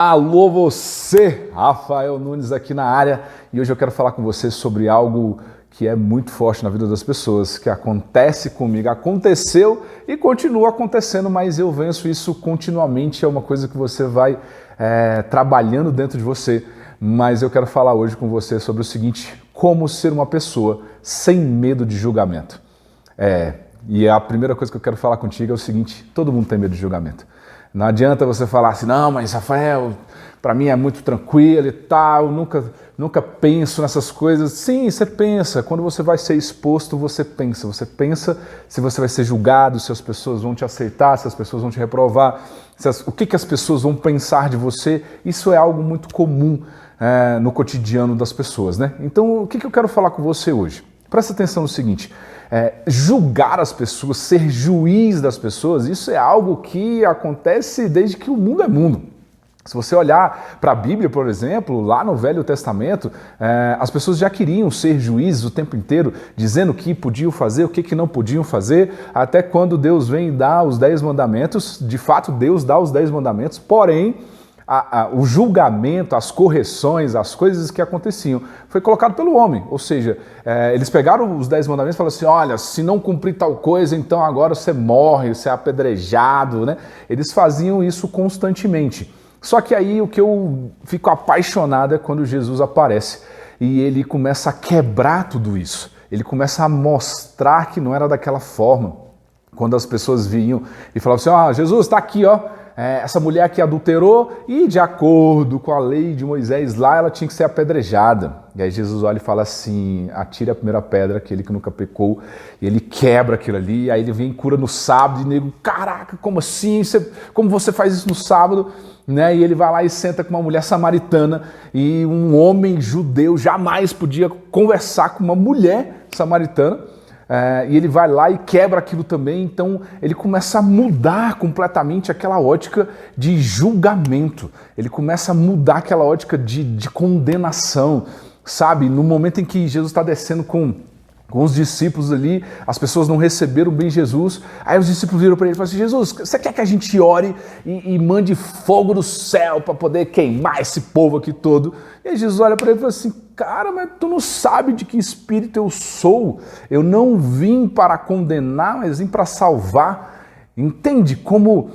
Alô você, Rafael Nunes aqui na área, e hoje eu quero falar com você sobre algo que é muito forte na vida das pessoas, que acontece comigo, aconteceu e continua acontecendo, mas eu venço isso continuamente, é uma coisa que você vai trabalhando dentro de você, mas eu quero falar hoje com você sobre o seguinte: como ser uma pessoa sem medo de julgamento. E a primeira coisa que eu quero falar contigo é o seguinte: todo mundo tem medo de julgamento. Não adianta você falar assim, não, mas Rafael, para mim é muito tranquilo e tal, nunca penso nessas coisas. Sim, você pensa. Quando você vai ser exposto, você pensa. Você pensa se você vai ser julgado, se as pessoas vão te aceitar, se as pessoas vão te reprovar, o que as pessoas vão pensar de você. Isso é algo muito comum no cotidiano das pessoas, né? Então, o que eu quero falar com você hoje? Presta atenção no seguinte: julgar as pessoas, ser juiz das pessoas, isso é algo que acontece desde que o mundo é mundo. Se você olhar para a Bíblia, por exemplo, lá no Velho Testamento, as pessoas já queriam ser juízes o tempo inteiro, dizendo o que podiam fazer, o que não podiam fazer, até quando Deus vem dar os 10 mandamentos. De fato, Deus dá os 10 mandamentos, porém, o julgamento, as correções, as coisas que aconteciam, foi colocado pelo homem. Ou seja, eles pegaram os 10 mandamentos e falaram assim: olha, se não cumprir tal coisa, então agora você morre, você é apedrejado, né? Eles faziam isso constantemente. Só que aí o que eu fico apaixonado é quando Jesus aparece e ele começa a quebrar tudo isso. Ele começa a mostrar que não era daquela forma. Quando as pessoas vinham e falavam assim: Jesus está aqui, ó. Essa mulher que adulterou e, de acordo com a lei de Moisés lá, ela tinha que ser apedrejada. E aí Jesus olha e fala assim: atire a primeira pedra, aquele que nunca pecou. E ele quebra aquilo ali, aí ele vem e cura no sábado, e nego, caraca, como assim? Como você faz isso no sábado? Né? E ele vai lá e senta com uma mulher samaritana, e um homem judeu jamais podia conversar com uma mulher samaritana. E ele vai lá e quebra aquilo também. Então ele começa a mudar completamente aquela ótica de julgamento, ele começa a mudar aquela ótica de condenação, sabe? No momento em que Jesus está descendo com os discípulos ali, as pessoas não receberam bem Jesus, aí os discípulos viram para ele e falaram assim: Jesus, você quer que a gente ore e mande fogo do céu para poder queimar esse povo aqui todo? E aí Jesus olha para ele e fala assim: cara, mas tu não sabe de que espírito eu sou? Eu não vim para condenar, mas vim para salvar. Entende como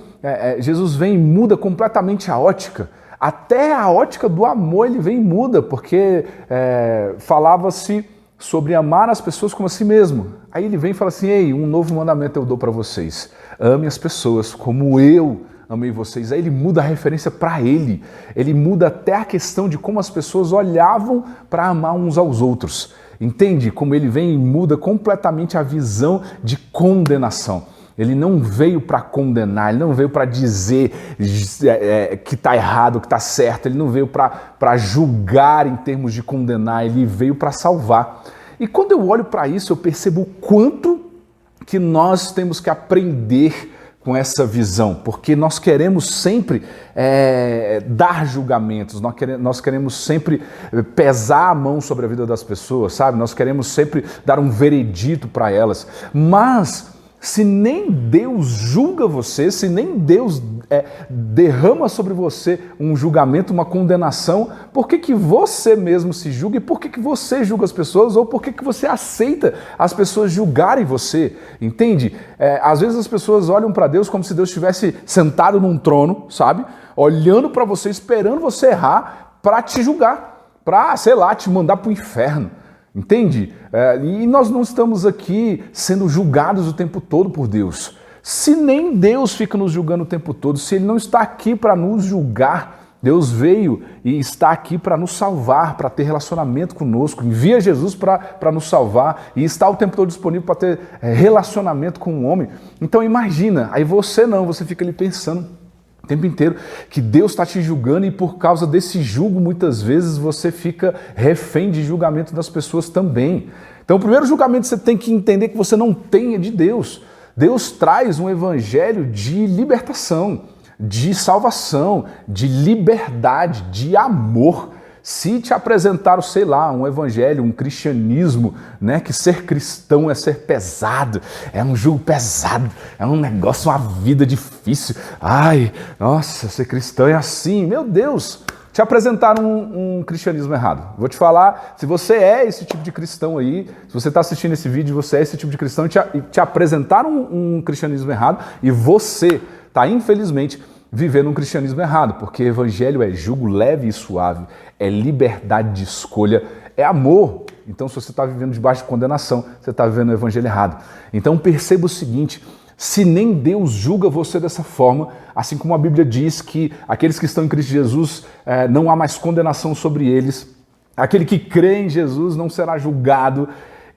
Jesus vem e muda completamente a ótica? Até a ótica do amor ele vem e muda, porque falava-se sobre amar as pessoas como a si mesmo. Aí ele vem e fala assim: ei, um novo mandamento eu dou para vocês. Ame as pessoas como eu amei vocês. Aí ele muda a referência para ele. Ele muda até a questão de como as pessoas olhavam para amar uns aos outros. Entende? Como ele vem e muda completamente a visão de condenação. Ele não veio para condenar, ele não veio para dizer que está errado, que está certo, ele não veio para julgar em termos de condenar, ele veio para salvar. E quando eu olho para isso, eu percebo o quanto que nós temos que aprender com essa visão, porque nós queremos sempre dar julgamentos, nós queremos sempre pesar a mão sobre a vida das pessoas, sabe? Nós queremos sempre dar um veredito para elas, mas se nem Deus julga você, se nem Deus derrama sobre você um julgamento, uma condenação, por que você mesmo se julga e por que você julga as pessoas, ou por que você aceita as pessoas julgarem você? Entende? Às vezes as pessoas olham para Deus como se Deus estivesse sentado num trono, sabe? Olhando para você, esperando você errar para te julgar, para, sei lá, te mandar para o inferno. Entende? E nós não estamos aqui sendo julgados o tempo todo por Deus. Se nem Deus fica nos julgando o tempo todo, se Ele não está aqui para nos julgar, Deus veio e está aqui para nos salvar, para ter relacionamento conosco, envia Jesus para nos salvar e está o tempo todo disponível para ter relacionamento com o homem. Então imagina, aí você fica ali pensando o tempo inteiro que Deus está te julgando, e por causa desse julgo muitas vezes você fica refém de julgamento das pessoas também. Então o primeiro julgamento que você tem que entender que você não tem é de Deus. Deus traz um evangelho de libertação, de salvação, de liberdade, de amor. Se te apresentaram, sei lá, um evangelho, um cristianismo, né, que ser cristão é ser pesado, é um jugo pesado, é um negócio, uma vida difícil. Ai, nossa, ser cristão é assim, meu Deus. Te apresentaram um cristianismo errado. Vou te falar, se você é esse tipo de cristão aí, se você está assistindo esse vídeo, você é esse tipo de cristão e te apresentaram um cristianismo errado e você está, infelizmente, vivendo um cristianismo errado, porque evangelho é jugo leve e suave, é liberdade de escolha, é amor. Então, se você está vivendo debaixo de condenação, você está vivendo o evangelho errado. Então, perceba o seguinte: se nem Deus julga você dessa forma, assim como a Bíblia diz que aqueles que estão em Cristo Jesus, não há mais condenação sobre eles, aquele que crê em Jesus não será julgado,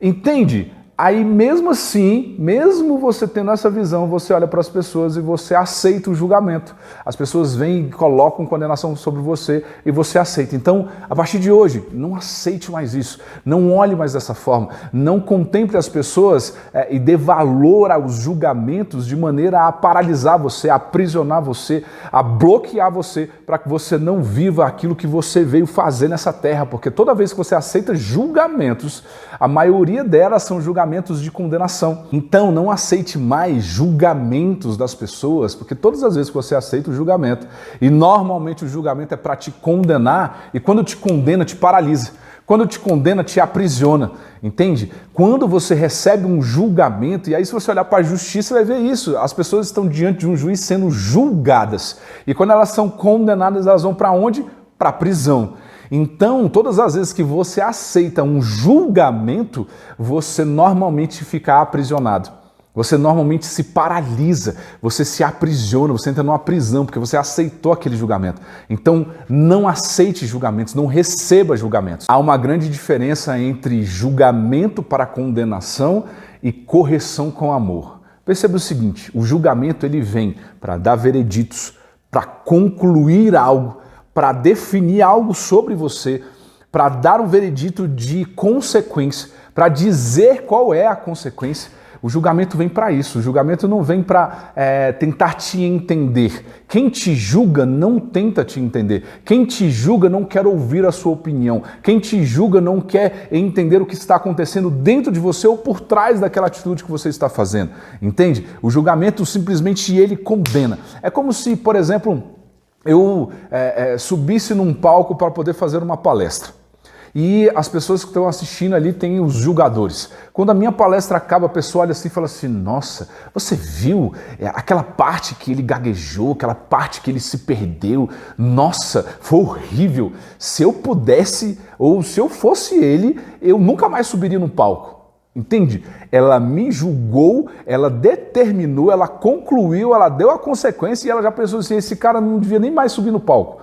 entende? Aí mesmo assim, mesmo você tendo essa visão, você olha para as pessoas e você aceita o julgamento. As pessoas vêm e colocam condenação sobre você e você aceita. Então, a partir de hoje, não aceite mais isso. Não olhe mais dessa forma. Não contemple as pessoas e dê valor aos julgamentos de maneira a paralisar você, a aprisionar você, a bloquear você para que você não viva aquilo que você veio fazer nessa terra. Porque toda vez que você aceita julgamentos, a maioria delas são julgamentos de condenação. Então, não aceite mais julgamentos das pessoas, porque todas as vezes que você aceita o julgamento, e normalmente o julgamento é para te condenar, e quando te condena, te paralisa. Quando te condena, te aprisiona, entende? Quando você recebe um julgamento, e aí se você olhar para a justiça, vai ver isso. As pessoas estão diante de um juiz sendo julgadas. E quando elas são condenadas, elas vão para onde? Para a prisão. Então, todas as vezes que você aceita um julgamento, você normalmente fica aprisionado. Você normalmente se paralisa, você se aprisiona, você entra numa prisão, porque você aceitou aquele julgamento. Então, não aceite julgamentos, não receba julgamentos. Há uma grande diferença entre julgamento para condenação e correção com amor. Perceba o seguinte: o julgamento ele vem para dar vereditos, para concluir algo, para definir algo sobre você, para dar um veredito de consequência, para dizer qual é a consequência. O julgamento vem para isso. O julgamento não vem para tentar te entender. Quem te julga não tenta te entender. Quem te julga não quer ouvir a sua opinião. Quem te julga não quer entender o que está acontecendo dentro de você ou por trás daquela atitude que você está fazendo. Entende? O julgamento simplesmente ele condena. É como se, por exemplo, eu subisse num palco para poder fazer uma palestra. E as pessoas que estão assistindo ali têm os julgadores. Quando a minha palestra acaba, a pessoa olha assim e fala assim: nossa, você viu aquela parte que ele gaguejou, aquela parte que ele se perdeu? Nossa, foi horrível. Se eu pudesse, ou se eu fosse ele, eu nunca mais subiria no palco. Entende? Ela me julgou, ela determinou, ela concluiu, ela deu a consequência e ela já pensou assim: esse cara não devia nem mais subir no palco.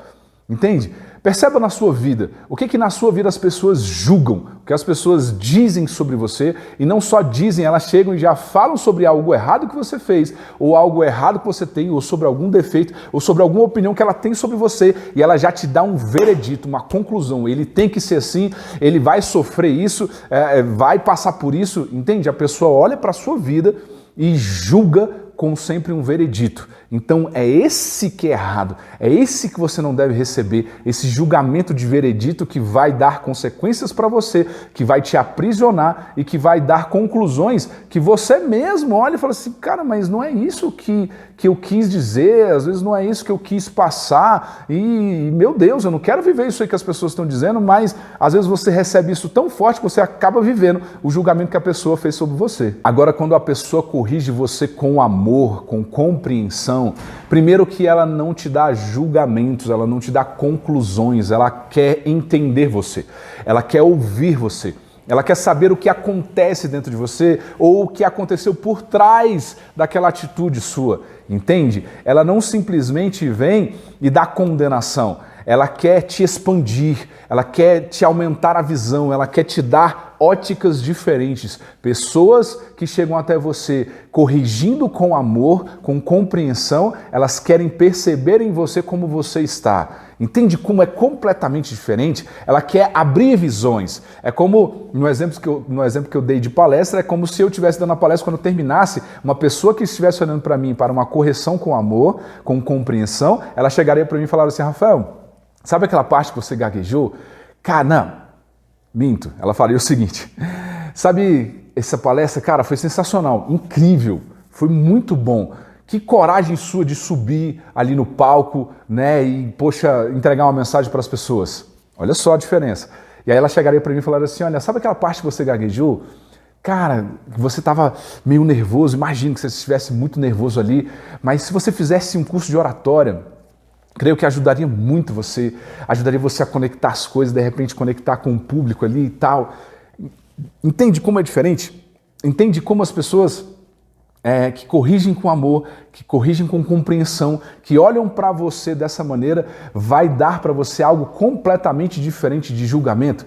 Entende? Perceba na sua vida, o que na sua vida as pessoas julgam, o que as pessoas dizem sobre você, e não só dizem, elas chegam e já falam sobre algo errado que você fez, ou algo errado que você tem, ou sobre algum defeito, ou sobre alguma opinião que ela tem sobre você, e ela já te dá um veredito, uma conclusão. Ele tem que ser assim, ele vai sofrer isso, vai passar por isso, entende? A pessoa olha para a sua vida e julga com sempre um veredito. Então é esse que é errado, é esse que você não deve receber, esse julgamento de veredito que vai dar consequências para você, que vai te aprisionar e que vai dar conclusões que você mesmo olha e fala assim: cara, mas não é isso que eu quis dizer, às vezes não é isso que eu quis passar, e meu Deus, eu não quero viver isso aí que as pessoas estão dizendo, mas às vezes você recebe isso tão forte que você acaba vivendo o julgamento que a pessoa fez sobre você. Agora, quando a pessoa corrige você com amor, com compreensão, primeiro que ela não te dá julgamentos, ela não te dá conclusões, ela quer entender você, ela quer ouvir você. Ela quer saber o que acontece dentro de você ou o que aconteceu por trás daquela atitude sua, entende? Ela não simplesmente vem e dá condenação, ela quer te expandir, ela quer te aumentar a visão, ela quer te dar óticas diferentes. Pessoas que chegam até você corrigindo com amor, com compreensão, elas querem perceber em você como você está. Entende como é completamente diferente? Ela quer abrir visões. É como, no exemplo que eu dei de palestra, é como se eu estivesse dando a palestra, quando eu terminasse, uma pessoa que estivesse olhando para mim para uma correção com amor, com compreensão, ela chegaria para mim e falaria assim: Rafael, sabe aquela parte que você gaguejou? Cara, não, minto. Ela faria o seguinte, sabe, essa palestra, cara, foi sensacional, incrível, foi muito bom. Que coragem sua de subir ali no palco, né, e, poxa, entregar uma mensagem para as pessoas. Olha só a diferença. E aí ela chegaria para mim e falaria assim, olha, sabe aquela parte que você gaguejou? Cara, você estava meio nervoso, imagino que você estivesse muito nervoso ali, mas se você fizesse um curso de oratória, creio que ajudaria muito você, ajudaria você a conectar as coisas, de repente conectar com o público ali e tal. Entende como é diferente? Entende como as pessoas que corrigem com amor, que corrigem com compreensão, que olham para você dessa maneira, vai dar para você algo completamente diferente de julgamento?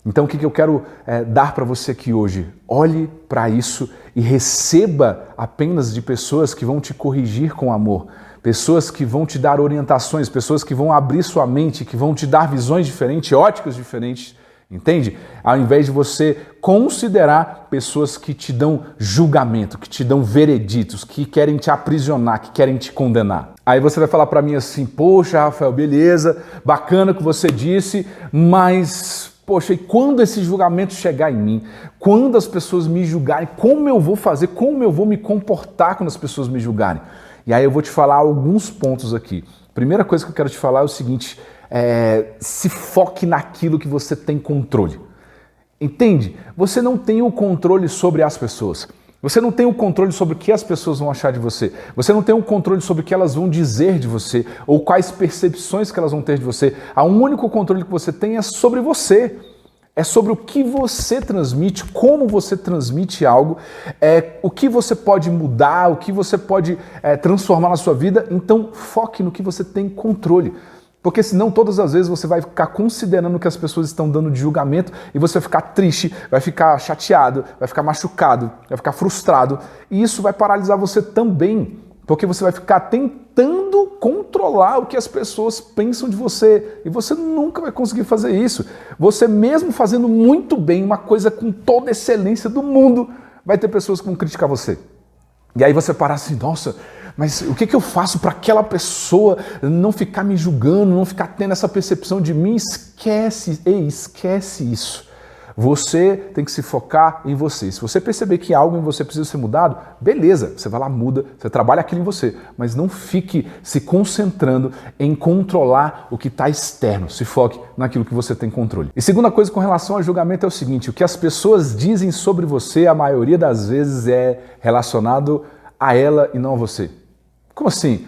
Então o que eu quero dar para você aqui hoje? Olhe para isso e receba apenas de pessoas que vão te corrigir com amor, pessoas que vão te dar orientações, pessoas que vão abrir sua mente, que vão te dar visões diferentes, óticas diferentes, entende? Ao invés de você considerar pessoas que te dão julgamento, que te dão vereditos, que querem te aprisionar, que querem te condenar. Aí você vai falar para mim assim, poxa, Rafael, beleza, bacana o que você disse, mas... poxa, e quando esse julgamento chegar em mim, quando as pessoas me julgarem, como eu vou fazer, como eu vou me comportar quando as pessoas me julgarem? E aí eu vou te falar alguns pontos aqui. Primeira coisa que eu quero te falar é o seguinte, se foque naquilo que você tem controle. Entende? Você não tem o controle sobre as pessoas. Você não tem o controle sobre o que as pessoas vão achar de você. Você não tem o controle sobre o que elas vão dizer de você ou quais percepções que elas vão ter de você. O único controle que você tem é sobre você. É sobre o que você transmite, como você transmite algo, o que você pode mudar, o que você pode transformar na sua vida. Então, foque no que você tem controle. Porque senão todas as vezes você vai ficar considerando o que as pessoas estão dando de julgamento e você vai ficar triste, vai ficar chateado, vai ficar machucado, vai ficar frustrado. E isso vai paralisar você também, porque você vai ficar tentando controlar o que as pessoas pensam de você. E você nunca vai conseguir fazer isso. Você mesmo fazendo muito bem, uma coisa com toda a excelência do mundo, vai ter pessoas que vão criticar você. E aí você parar assim, nossa... mas o que eu faço para aquela pessoa não ficar me julgando, não ficar tendo essa percepção de mim? Esquece isso. Você tem que se focar em você. Se você perceber que algo em você precisa ser mudado, beleza, você vai lá, muda, você trabalha aquilo em você, mas não fique se concentrando em controlar o que está externo. Se foque naquilo que você tem controle. E segunda coisa com relação ao julgamento é o seguinte, o que as pessoas dizem sobre você, a maioria das vezes é relacionado a ela e não a você. Como assim?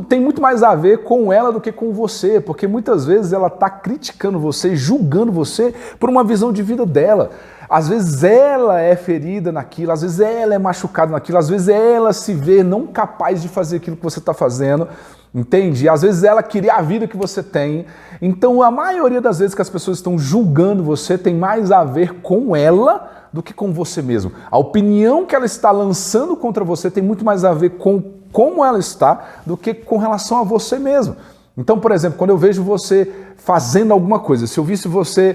Tem muito mais a ver com ela do que com você, porque muitas vezes ela está criticando você, julgando você por uma visão de vida dela. Às vezes ela é ferida naquilo, às vezes ela é machucada naquilo, às vezes ela se vê não capaz de fazer aquilo que você está fazendo, entende? E às vezes ela queria a vida que você tem. Então a maioria das vezes que as pessoas estão julgando você tem mais a ver com ela do que com você mesmo. A opinião que ela está lançando contra você tem muito mais a ver com como ela está do que com relação a você mesmo. Então, por exemplo, quando eu vejo você fazendo alguma coisa, se eu visse você,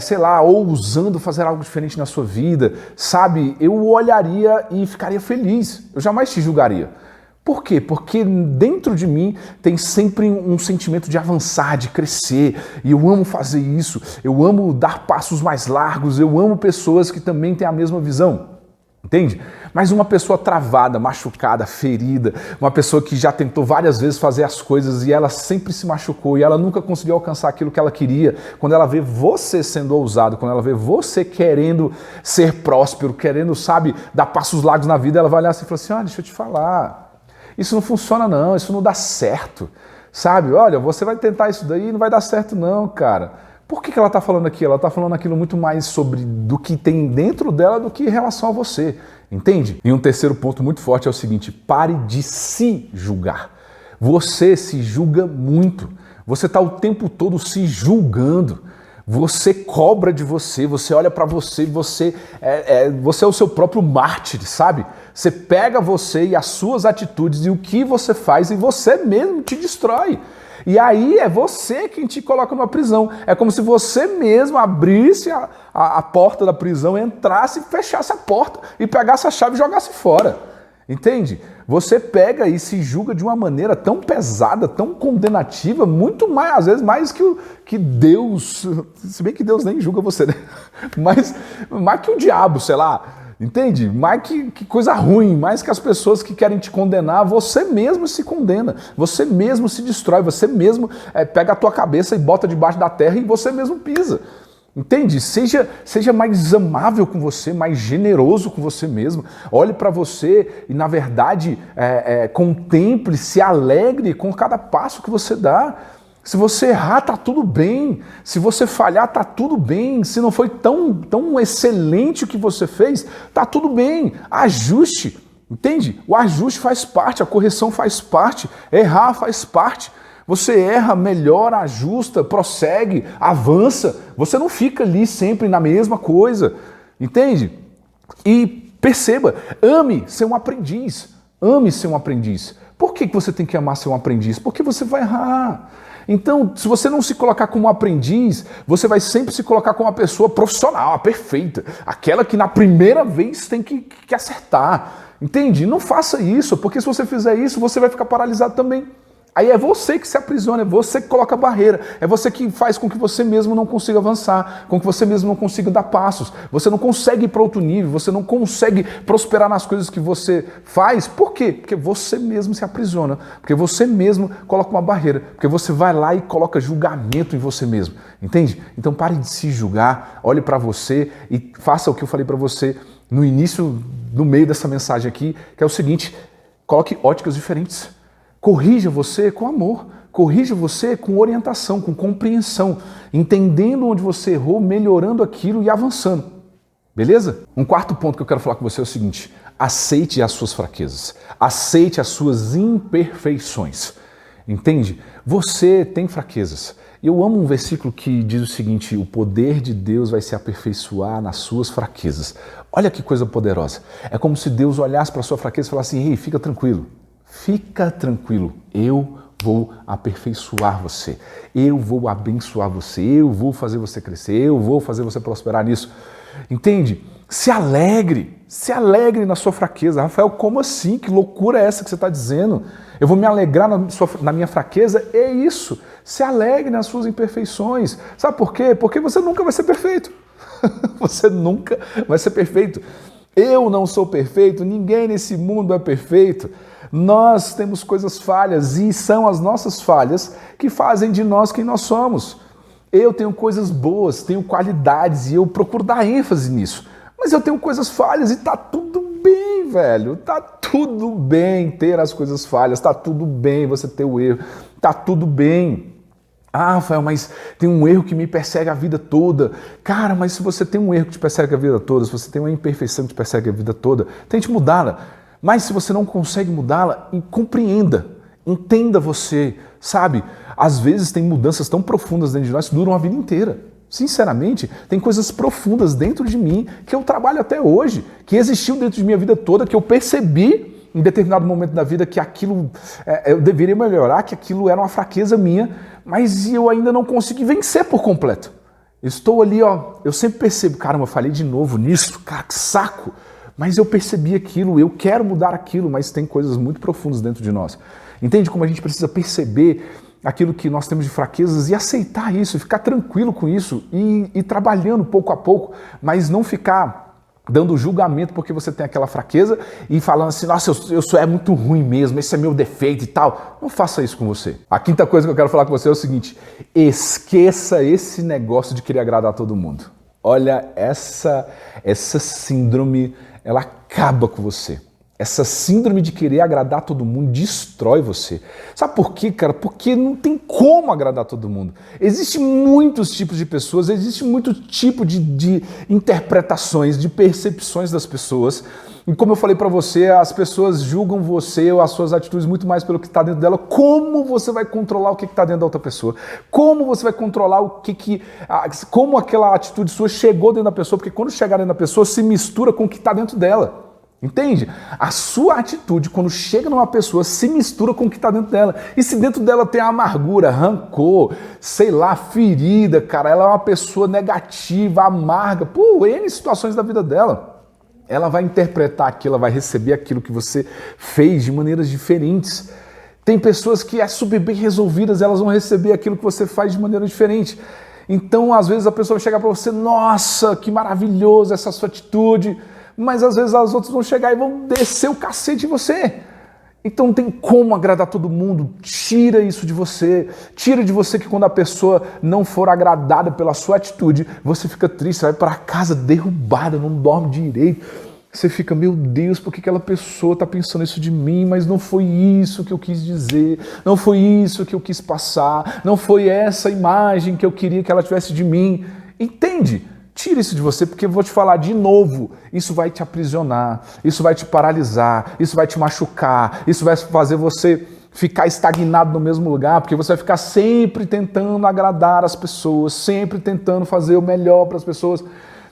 sei lá, ousando fazer algo diferente na sua vida, sabe, eu olharia e ficaria feliz. Eu jamais te julgaria. Por quê? Porque dentro de mim tem sempre um sentimento de avançar, de crescer, e eu amo fazer isso, eu amo dar passos mais largos, eu amo pessoas que também têm a mesma visão, entende? Mas uma pessoa travada, machucada, ferida, uma pessoa que já tentou várias vezes fazer as coisas e ela sempre se machucou e ela nunca conseguiu alcançar aquilo que ela queria, quando ela vê você sendo ousado, quando ela vê você querendo ser próspero, querendo, sabe, dar passos largos na vida, ela vai olhar assim e falar assim, deixa eu te falar, isso não funciona não, isso não dá certo, sabe? Olha, você vai tentar isso daí e não vai dar certo não, cara. Por que ela está falando aqui? Ela está falando aquilo muito mais sobre do que tem dentro dela do que em relação a você, entende? E um terceiro ponto muito forte é o seguinte, pare de se julgar. Você se julga muito, você está o tempo todo se julgando. Você cobra de você, você olha para você, você é o seu próprio mártir, sabe? Você pega você e as suas atitudes e o que você faz e você mesmo te destrói. E aí é você quem te coloca numa prisão. É como se você mesmo abrisse a porta da prisão, entrasse, fechasse a porta e pegasse a chave e jogasse fora. Entende? Você pega e se julga de uma maneira tão pesada, tão condenativa, muito mais, às vezes, mais que Deus, se bem que Deus nem julga você, né? Mas mais que o diabo, sei lá, entende? Mais que coisa ruim, mais que as pessoas que querem te condenar, você mesmo se condena, você mesmo se destrói, você mesmo pega a tua cabeça e bota debaixo da terra e você mesmo pisa. Entende? Seja mais amável com você, mais generoso com você mesmo. Olhe para você e, na verdade, contemple, se alegre com cada passo que você dá. Se você errar, tá tudo bem. Se você falhar, tá tudo bem. Se não foi tão excelente o que você fez, tá tudo bem. Ajuste. Entende? O ajuste faz parte, a correção faz parte, errar faz parte. Você erra, melhora, ajusta, prossegue, avança. Você não fica ali sempre na mesma coisa, entende? E perceba, ame ser um aprendiz. Ame ser um aprendiz. Por que você tem que amar ser um aprendiz? Porque você vai errar. Então, se você não se colocar como aprendiz, você vai sempre se colocar como uma pessoa profissional, perfeita. Aquela que na primeira vez tem que acertar. Entende? Não faça isso, porque se você fizer isso, você vai ficar paralisado também. Aí é você que se aprisiona, é você que coloca barreira, é você que faz com que você mesmo não consiga avançar, com que você mesmo não consiga dar passos, você não consegue ir para outro nível, você não consegue prosperar nas coisas que você faz. Por quê? Porque você mesmo se aprisiona, porque você mesmo coloca uma barreira, porque você vai lá e coloca julgamento em você mesmo, entende? Então pare de se julgar, olhe para você e faça o que eu falei para você no início, no meio dessa mensagem aqui, que é o seguinte: coloque óticas diferentes. Corrija você com amor, corrija você com orientação, com compreensão, entendendo onde você errou, melhorando aquilo e avançando. Beleza? Um quarto ponto que eu quero falar com você é o seguinte: aceite as suas fraquezas, aceite as suas imperfeições. Entende? Você tem fraquezas. Eu amo um versículo que diz o seguinte: o poder de Deus vai se aperfeiçoar nas suas fraquezas. Olha que coisa poderosa. É como se Deus olhasse para a sua fraqueza e falasse assim: ei, fica tranquilo. Fica tranquilo, eu vou aperfeiçoar você, eu vou abençoar você, eu vou fazer você crescer, eu vou fazer você prosperar nisso. Entende? Se alegre na sua fraqueza. Rafael, como assim? Que loucura é essa que você está dizendo? Eu vou me alegrar na minha fraqueza? É isso, se alegre nas suas imperfeições. Sabe por quê? Porque você nunca vai ser perfeito. Você nunca vai ser perfeito. Eu não sou perfeito, ninguém nesse mundo é perfeito. Nós temos coisas falhas e são as nossas falhas que fazem de nós quem nós somos. Eu tenho coisas boas, tenho qualidades e eu procuro dar ênfase nisso. Mas eu tenho coisas falhas e tá tudo bem, velho. Tá tudo bem ter as coisas falhas, tá tudo bem você ter o erro, tá tudo bem. Ah, Rafael, mas tem um erro que me persegue a vida toda. Cara, mas se você tem um erro que te persegue a vida toda, se você tem uma imperfeição que te persegue a vida toda, tente mudá-la. Mas se você não consegue mudá-la, compreenda, entenda você, sabe? Às vezes tem mudanças tão profundas dentro de nós que duram a vida inteira. Sinceramente, tem coisas profundas dentro de mim que eu trabalho até hoje, que existiu dentro de mim a vida toda, que eu percebi em determinado momento da vida que aquilo eu deveria melhorar, que aquilo era uma fraqueza minha, mas eu ainda não consegui vencer por completo. Estou ali, eu sempre percebo, caramba, eu falei de novo nisso, cara, que saco. Mas eu percebi aquilo, eu quero mudar aquilo, mas tem coisas muito profundas dentro de nós. Entende como a gente precisa perceber aquilo que nós temos de fraquezas e aceitar isso, ficar tranquilo com isso e trabalhando pouco a pouco, mas não ficar dando julgamento porque você tem aquela fraqueza e falando assim: nossa, eu sou muito ruim mesmo, esse é meu defeito e tal. Não faça isso com você. A quinta coisa que eu quero falar com você é o seguinte: esqueça esse negócio de querer agradar todo mundo. Olha, essa síndrome, ela acaba com você. Essa síndrome de querer agradar todo mundo destrói você. Sabe por quê, cara? Porque não tem como agradar todo mundo. Existem muitos tipos de pessoas, existe muito tipo de interpretações, de percepções das pessoas. E como eu falei pra você, as pessoas julgam você ou as suas atitudes muito mais pelo que está dentro dela. Como você vai controlar o que está dentro da outra pessoa? Como você vai controlar como aquela atitude sua chegou dentro da pessoa? Porque quando chegar dentro da pessoa, se mistura com o que está dentro dela. Entende? A sua atitude, quando chega numa pessoa, se mistura com o que está dentro dela. E se dentro dela tem amargura, rancor, sei lá, ferida, cara, ela é uma pessoa negativa, amarga, N situações da vida dela. Ela vai interpretar aquilo, ela vai receber aquilo que você fez de maneiras diferentes. Tem pessoas que super bem resolvidas, elas vão receber aquilo que você faz de maneira diferente. Então, às vezes, a pessoa vai chegar para você, nossa, que maravilhoso essa sua atitude, mas às vezes as outras vão chegar e vão descer o cacete em você. Então não tem como agradar todo mundo, tira isso de você, tira de você que quando a pessoa não for agradada pela sua atitude, você fica triste, você vai para casa derrubada, não dorme direito, você fica, meu Deus, por que aquela pessoa está pensando isso de mim, mas não foi isso que eu quis dizer, não foi isso que eu quis passar, não foi essa imagem que eu queria que ela tivesse de mim, entende? Tira isso de você, porque eu vou te falar de novo, isso vai te aprisionar, isso vai te paralisar, isso vai te machucar, isso vai fazer você ficar estagnado no mesmo lugar, porque você vai ficar sempre tentando agradar as pessoas, sempre tentando fazer o melhor para as pessoas,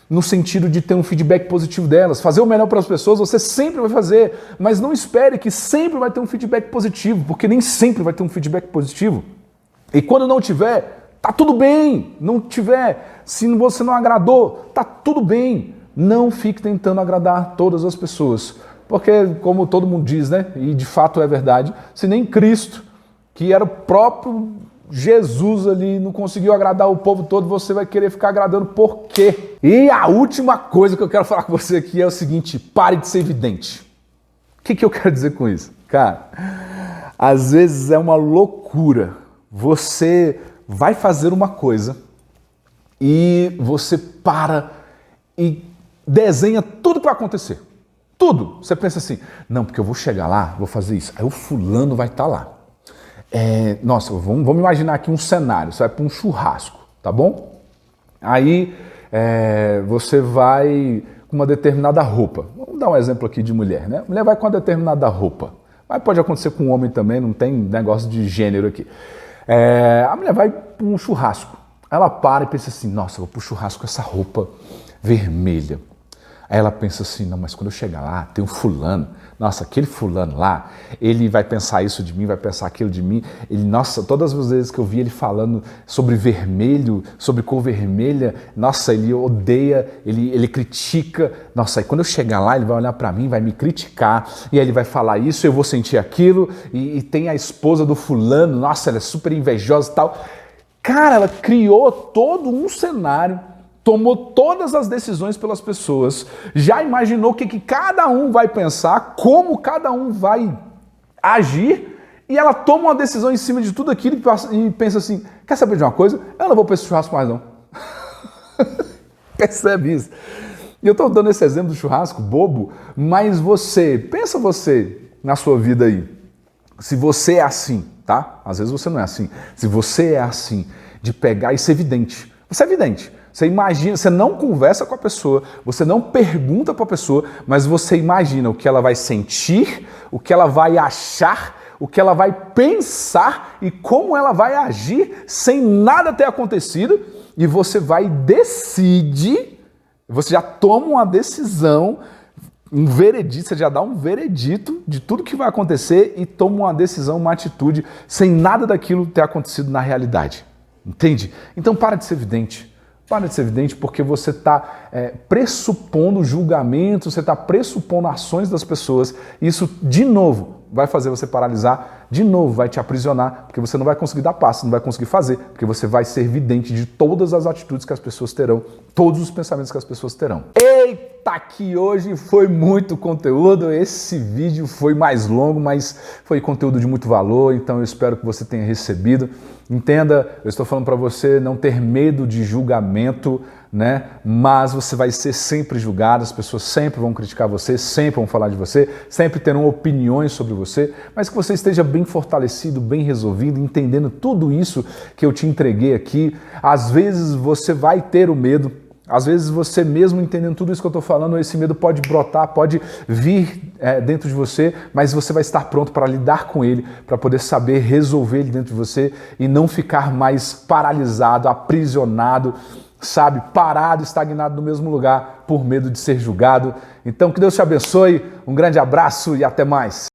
no sentido de ter um feedback positivo delas. Fazer o melhor para as pessoas você sempre vai fazer, mas não espere que sempre vai ter um feedback positivo, porque nem sempre vai ter um feedback positivo. E quando não tiver, tá tudo bem, não tiver, se você não agradou, tá tudo bem. Não fique tentando agradar todas as pessoas, porque como todo mundo diz, né, e de fato é verdade, se nem Cristo, que era o próprio Jesus ali, não conseguiu agradar o povo todo, você vai querer ficar agradando por quê? E a última coisa que eu quero falar com você aqui é o seguinte, pare de ser evidente. O que eu quero dizer com isso? Cara, às vezes é uma loucura, você vai fazer uma coisa e você para e desenha tudo que vai acontecer. Tudo. Você pensa assim, não, porque eu vou chegar lá, vou fazer isso. Aí o fulano vai estar lá. Nossa, vamos imaginar aqui um cenário. Você vai para um churrasco, tá bom? Aí você vai com uma determinada roupa. Vamos dar um exemplo aqui de mulher, né? A mulher vai com uma determinada roupa. Mas pode acontecer com um homem também, não tem negócio de gênero aqui. A mulher vai para um churrasco, ela para e pensa assim, nossa, eu vou para o churrasco com essa roupa vermelha. Aí ela pensa assim, não, mas quando eu chegar lá, tem um fulano, nossa, aquele fulano lá, ele vai pensar isso de mim, vai pensar aquilo de mim, ele, nossa, todas as vezes que eu vi ele falando sobre vermelho, sobre cor vermelha, nossa, ele odeia, ele critica, nossa, aí quando eu chegar lá, ele vai olhar pra mim, vai me criticar, e aí ele vai falar isso, eu vou sentir aquilo, e tem a esposa do fulano, nossa, ela é super invejosa e tal. Cara, ela criou todo um cenário, tomou todas as decisões pelas pessoas, já imaginou o que cada um vai pensar, como cada um vai agir, e ela toma uma decisão em cima de tudo aquilo e pensa assim, quer saber de uma coisa? Eu não vou para esse churrasco mais não. Percebe isso? E eu estou dando esse exemplo do churrasco bobo, mas pensa você na sua vida aí, se você é assim, tá? Às vezes você não é assim. Se você é assim, de pegar e ser evidente, você é evidente. Você imagina, você não conversa com a pessoa, você não pergunta para a pessoa, mas você imagina o que ela vai sentir, o que ela vai achar, o que ela vai pensar e como ela vai agir sem nada ter acontecido, e você vai decidir, você já toma uma decisão, um veredito, você já dá um veredito de tudo que vai acontecer e toma uma decisão, uma atitude, sem nada daquilo ter acontecido na realidade. Entende? Então para de ser evidente. Para de ser evidente porque você está pressupondo julgamentos, você está pressupondo ações das pessoas. E isso, de novo, vai fazer você paralisar, de novo, vai te aprisionar, porque você não vai conseguir dar passo, não vai conseguir fazer, porque você vai ser vidente de todas as atitudes que as pessoas terão, todos os pensamentos que as pessoas terão. Eita, que hoje foi muito conteúdo, esse vídeo foi mais longo, mas foi conteúdo de muito valor, então eu espero que você tenha recebido. Entenda, eu estou falando para você não ter medo de julgamento, né? Mas você vai ser sempre julgado, as pessoas sempre vão criticar você, sempre vão falar de você, sempre terão opiniões sobre você, mas que você esteja bem fortalecido, bem resolvido, entendendo tudo isso que eu te entreguei aqui. Às vezes você vai ter o medo, às vezes você mesmo entendendo tudo isso que eu estou falando, esse medo pode brotar, pode vir dentro de você, mas você vai estar pronto para lidar com ele, para poder saber resolver ele dentro de você e não ficar mais paralisado, aprisionado, sabe, parado, estagnado no mesmo lugar por medo de ser julgado. Então que Deus te abençoe, um grande abraço e até mais.